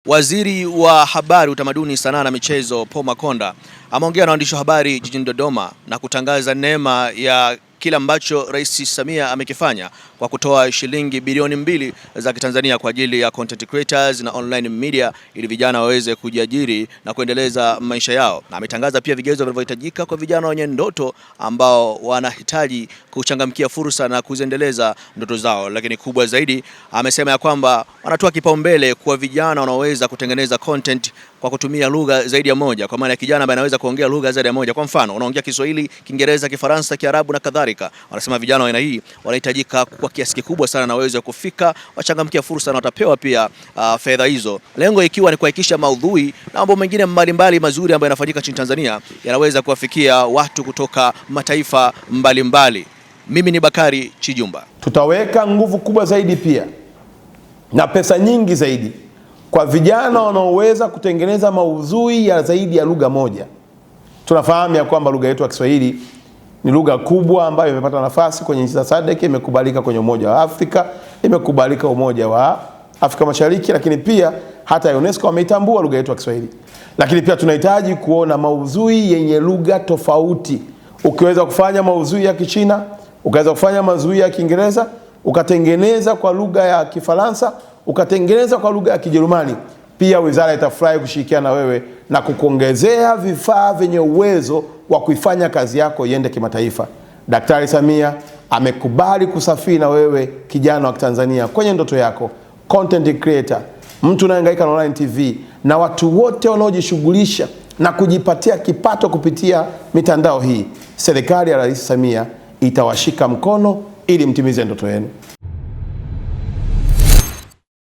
Waziri wa Habari, Utamaduni, Sanaa na Michezo Paul Makonda ameongea na waandishi wa habari jijini Dodoma na kutangaza neema ya kila ambacho Rais Samia amekifanya kwa kutoa shilingi bilioni 2 za Kitanzania kwa ajili ya content creators na online media ili vijana waweze kujiajiri na kuendeleza maisha yao. Na ametangaza pia vigezo vinavyohitajika kwa vijana wenye ndoto ambao wanahitaji kuchangamkia fursa na kuziendeleza ndoto zao. Lakini kubwa zaidi, amesema ya kwamba wanatoa kipaumbele kwa vijana wanaoweza kutengeneza content kwa kutumia lugha zaidi ya moja, kwa maana ya kijana ambaye anaweza kuongea lugha zaidi ya moja. Kwa mfano, unaongea Kiswahili, Kiingereza, Kifaransa, Kiarabu na kadhalika. Wanasema vijana wa aina hii wanahitajika kwa kiasi kikubwa sana na waweze kufika, wachangamkia fursa na watapewa pia fedha hizo. Lengo ikiwa ni kuhakikisha maudhui na mambo mengine mbalimbali mazuri ambayo yanafanyika nchini Tanzania yanaweza kuwafikia watu kutoka mataifa mbalimbali. Mimi ni Bakari Chijumba. Tutaweka nguvu kubwa zaidi pia na pesa nyingi zaidi kwa vijana wanaoweza kutengeneza maudhui ya zaidi ya lugha moja. Tunafahamu ya kwamba lugha yetu ya Kiswahili ni lugha kubwa ambayo imepata nafasi kwenye nchi za SADC, imekubalika kwenye Umoja wa Afrika, imekubalika Umoja wa Afrika Mashariki, lakini pia hata UNESCO wameitambua lugha yetu ya Kiswahili. Lakini pia tunahitaji kuona maudhui yenye lugha tofauti. Ukiweza kufanya maudhui ya Kichina, ukaweza kufanya maudhui ya Kiingereza, ukatengeneza kwa lugha ya Kifaransa, ukatengeneza kwa lugha ya Kijerumani, pia wizara itafurahi kushirikiana na wewe na kukuongezea vifaa vyenye uwezo wa kuifanya kazi yako iende kimataifa. Daktari Samia amekubali kusafiri na wewe kijana wa Tanzania kwenye ndoto yako, content creator, mtu anayehangaika na online TV na watu wote wanaojishughulisha na kujipatia kipato kupitia mitandao hii. Serikali ya Rais Samia itawashika mkono ili mtimize ndoto yenu.